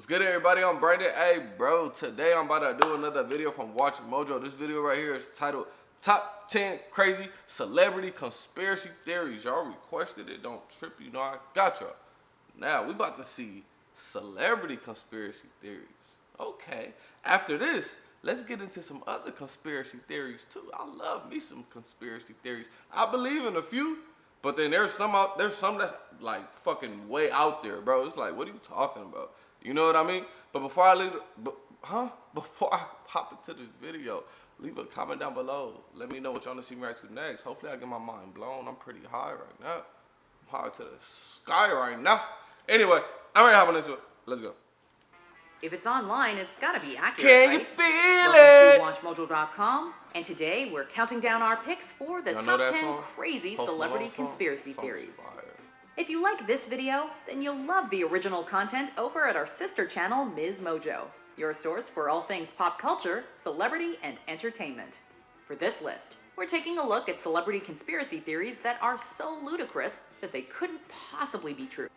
What's good, everybody? I'm Brandon. Hey, bro, today I'm about to do another video from Watch Mojo. This video right here is titled Top 10 Crazy Celebrity Conspiracy Theories. Y'all requested it. Don't trip. You know I got y'all. Now, we about to see celebrity conspiracy theories. Okay. After this, let's get into some other conspiracy theories, too. I love me some conspiracy theories. I believe in a few, but then there's some that's like fucking way out there, bro. It's like, what are you talking about? You know what I mean? But before I before I hop into the video, leave a comment down below. Let me know what y'all want to see me react to next. Hopefully I get my mind blown. I'm pretty high right now. I'm high to the sky right now. Anyway, I'm ready to hop into it. Let's go. If it's online, it's gotta be accurate, Can you right? feel it? Welcome to WatchMojo.com, and today we're counting down our picks for the top 10 song? crazy Post celebrity Malone song? conspiracy Song's theories. fire. If you like this video, then you'll love the original content over at our sister channel, Ms. Mojo, your source for all things pop culture, celebrity, and entertainment. For this list, we're taking a look at celebrity conspiracy theories that are so ludicrous that they couldn't possibly be true.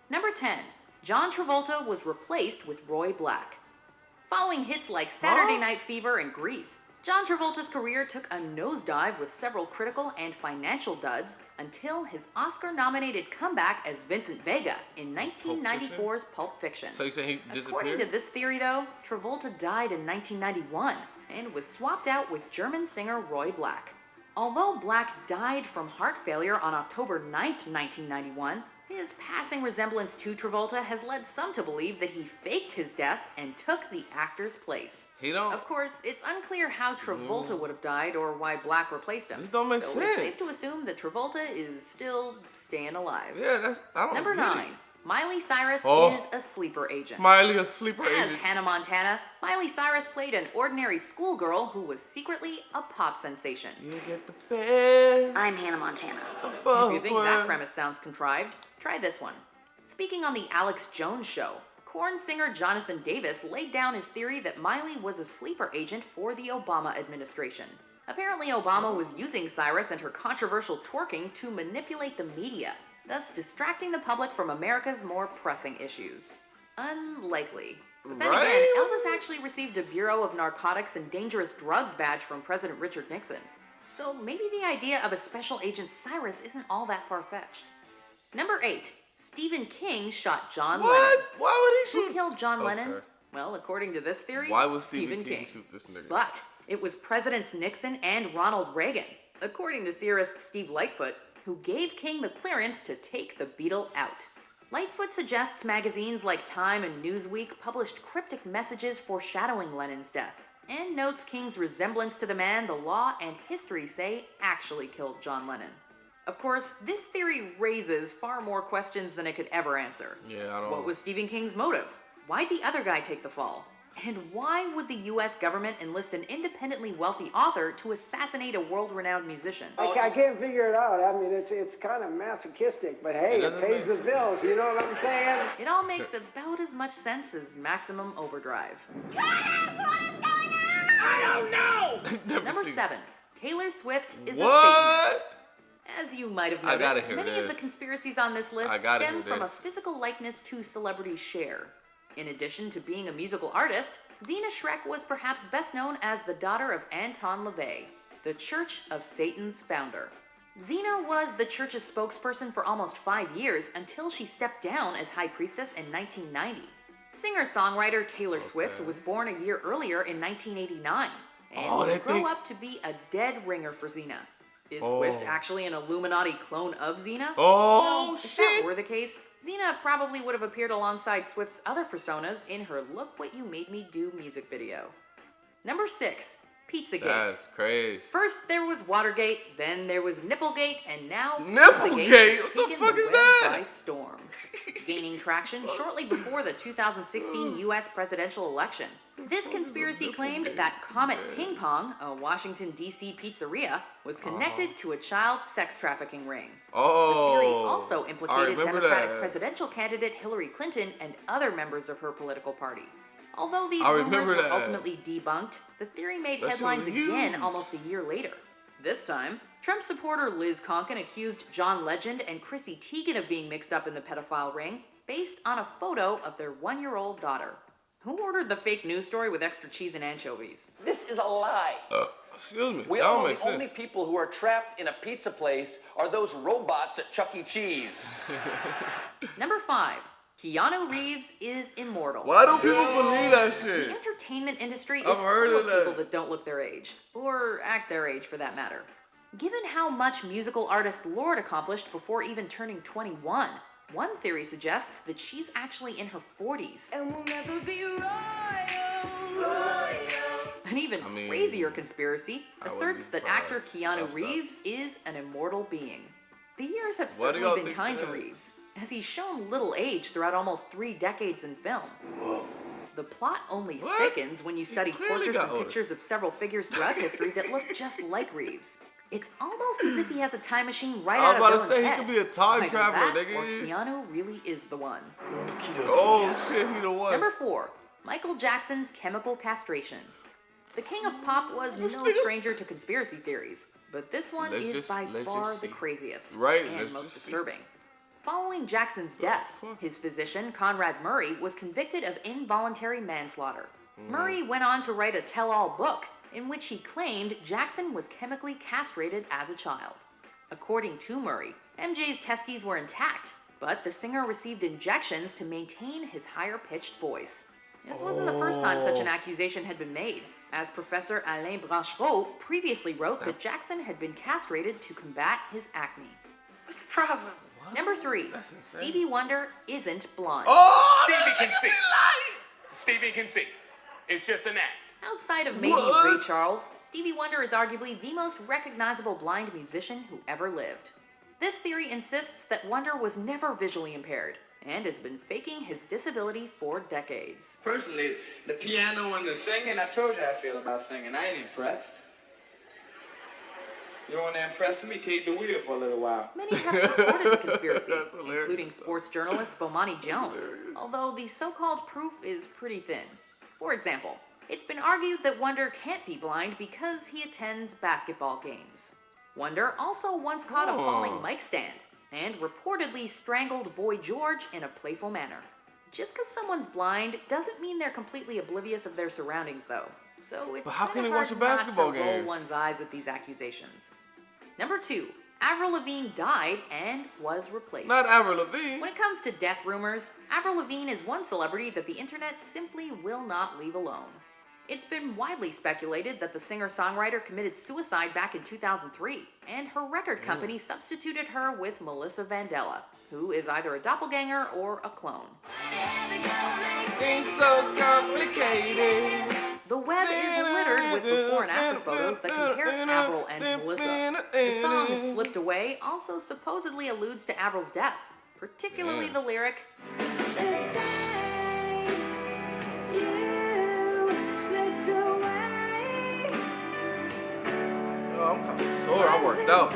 Number 10. John Travolta was replaced with Roy Black. Following hits like Saturday Night Fever and Grease, John Travolta's career took a nosedive with several critical and financial duds until his Oscar-nominated comeback as Vincent Vega in 1994's Pulp Fiction. So you say he disappeared? According to this theory, though, Travolta died in 1991 and was swapped out with German singer Roy Black. Although Black died from heart failure on October 9th, 1991, his passing resemblance to Travolta has led some to believe that he faked his death and took the actor's place. Of course, it's unclear how Travolta would have died or why Black replaced him. This don't make so sense. It's safe to assume that Travolta is still staying alive. Yeah, I don't Number get 9. it. Miley Cyrus is a sleeper agent. Miley, a sleeper As agent. Hannah Montana, Miley Cyrus played an ordinary schoolgirl who was secretly a pop sensation. You get the best. I'm Hannah Montana. If If you think that premise sounds contrived, try this one. Speaking on the Alex Jones Show, Korn singer Jonathan Davis laid down his theory that Miley was a sleeper agent for the Obama administration. Apparently, Obama was using Cyrus and her controversial twerking to manipulate the media, thus distracting the public from America's more pressing issues. Unlikely. But then again, Elvis actually received a Bureau of Narcotics and Dangerous Drugs badge from President Richard Nixon. So maybe the idea of a special agent Cyrus isn't all that far-fetched. Number 8. Stephen King shot John Lennon. Why would he shoot? Who killed John Lennon? Well, according to this theory, Why would Stephen King shoot this nigga? But it was Presidents Nixon and Ronald Reagan, according to theorist Steve Lightfoot, who gave King the clearance to take the Beatle out. Lightfoot suggests magazines like Time and Newsweek published cryptic messages foreshadowing Lennon's death, and notes King's resemblance to the man the law and history say actually killed John Lennon. Of course, this theory raises far more questions than it could ever answer. What was Stephen King's motive? Why'd the other guy take the fall? And why would the US government enlist an independently wealthy author to assassinate a world-renowned musician? I can't figure it out. I mean, it's kind of masochistic, but hey, it pays the bills. You know what I'm saying? It all makes about as much sense as Maximum Overdrive. What is going on? I don't know! Number 7. Taylor Swift is a What? Satanist. As you might have noticed, many of the conspiracies on this list stem from a physical likeness to celebrity Cher. In addition to being a musical artist, Zena Shrek was perhaps best known as the daughter of Anton LaVey, the Church of Satan's founder. Zena was the church's spokesperson for almost 5 years until she stepped down as high priestess in 1990. Singer-songwriter Taylor Swift was born a year earlier in 1989 and would grow up to be a dead ringer for Zena. Is Swift actually an Illuminati clone of Xena? Well, if that were the case, Xena probably would have appeared alongside Swift's other personas in her Look What You Made Me Do music video. Number 6. Pizzagate. That's crazy. First there was Watergate, then there was Nipplegate, and now Nipplegate? Pizzagate What the taken fuck the is web that? by storm. Gaining traction shortly before the 2016 US presidential election. This conspiracy claimed that Comet Ping Pong, a Washington, D.C. pizzeria, was connected to a child sex trafficking ring. The theory also implicated Democratic presidential candidate Hillary Clinton and other members of her political party. Although these rumors were ultimately debunked, the theory made headlines again almost a year later. This time, Trump supporter Liz Conkin accused John Legend and Chrissy Teigen of being mixed up in the pedophile ring, based on a photo of their 1-year-old daughter. Who ordered the fake news story with extra cheese and anchovies? This is a lie. Excuse me. We all know the only people who are trapped in a pizza place are those robots at Chuck E. Cheese. Number 5. Keanu Reeves is immortal. Why do people believe that shit? The entertainment industry is I've full heard of of that. people that don't look their age, or act their age for that matter. Given how much musical artist Lorde accomplished before even turning 21, one theory suggests that she's actually in her 40s. And we'll never be royal. An even crazier conspiracy asserts that actor Keanu Reeves is an immortal being. The years have certainly been kind to Reeves, as he's shown little age throughout almost 3 decades in film. Whoa. The plot only thickens when you study portraits and pictures of several figures throughout history that look just like Reeves. It's almost as if he has a time machine right out of Dylan's head. I was about to say, he could be a time traveler, nigga. Or Keanu really is the one. Oh shit, he the one. Number 4, Michael Jackson's chemical castration. The king of pop was no stranger to conspiracy theories, but this one is by far the craziest and most disturbing. Following Jackson's death, his physician, Conrad Murray, was convicted of involuntary manslaughter. Murray went on to write a tell-all book in which he claimed Jackson was chemically castrated as a child. According to Murray, MJ's testes were intact, but the singer received injections to maintain his higher-pitched voice. This wasn't the first time such an accusation had been made, as Professor Alain Branchereau previously wrote that Jackson had been castrated to combat his acne. What's the problem? What? Number 3, Stevie Wonder isn't blonde. Oh, Stevie can see. Stevie can see. It's just an act. Outside of maybe Ray Charles, Stevie Wonder is arguably the most recognizable blind musician who ever lived. This theory insists that Wonder was never visually impaired and has been faking his disability for decades. Personally, the piano and the singing, I told you how I feel about singing. I ain't impressed. You want to impress me? Take the wheel for a little while. Many have supported the conspiracy, including sports journalist Bomani Jones, although the so-called proof is pretty thin. For example, it's been argued that Wonder can't be blind because he attends basketball games. Wonder also once caught a falling mic stand and reportedly strangled Boy George in a playful manner. Just because someone's blind doesn't mean they're completely oblivious of their surroundings, though. So it's how can he hard watch a basketball not to game? roll one's eyes at these accusations. Number 2, Avril Lavigne died and was replaced. Not Avril Lavigne. When it comes to death rumors, Avril Lavigne is one celebrity that the internet simply will not leave alone. It's been widely speculated that the singer-songwriter committed suicide back in 2003, and her record company substituted her with Melissa Vandella, who is either a doppelganger or a clone. Things so complicated. The web is littered with before and after photos that compare Avril and Melissa. The song Slipped Away also supposedly alludes to Avril's death, particularly the lyric, Oh, I'm kind of sore. I worked out.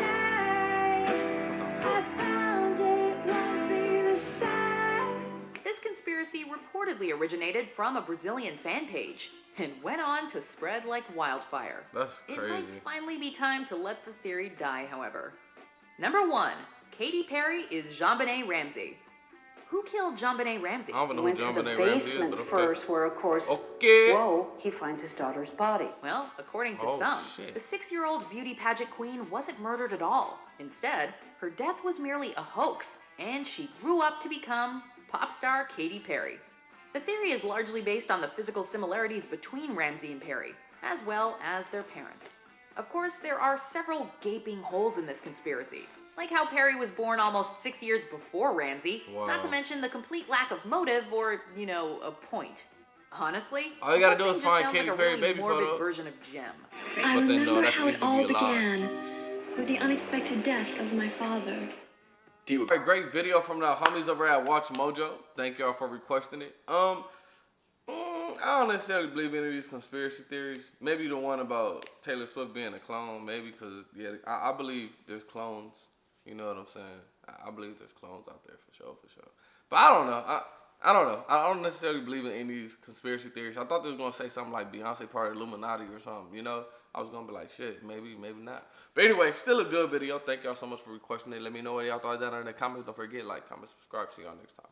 This conspiracy reportedly originated from a Brazilian fan page and went on to spread like wildfire. That's crazy. It might finally be time to let the theory die, however. Number 1, Katy Perry is JonBenet Ramsey. Who killed JonBenet Ramsey? I don't know Went who to the JonBenet Ramsey is, basement but okay. first, where of course, Okay. whoa, he finds his daughter's body. Well, according to Oh, some, shit. the 6-year-old beauty pageant queen wasn't murdered at all. Instead, her death was merely a hoax, and she grew up to become pop star Katy Perry. The theory is largely based on the physical similarities between Ramsey and Perry, as well as their parents. Of course, there are several gaping holes in this conspiracy, like how Perry was born almost 6 years before Ramsey, not to mention the complete lack of motive or, a point. Honestly, all you gotta the do whole is thing just find sounds Katy like a Perry really baby morbid photo. version of Gem. I But then, no, remember that how needs it to be all a lie. began with the unexpected death of my father. A great video from the homies over at Watch Mojo. Thank y'all for requesting it. I don't necessarily believe any of these conspiracy theories. Maybe the one about Taylor Swift being a clone. Maybe because I believe there's clones. You know what I'm saying? I believe there's clones out there for sure. But I don't know. I don't know. I don't necessarily believe in any of these conspiracy theories. I thought they was gonna say something like Beyonce part of Illuminati or something. I was gonna be like, shit, maybe not. But anyway, still a good video. Thank y'all so much for requesting it. Let me know what y'all thought down in the comments. Don't forget, like, comment, subscribe. See y'all next time.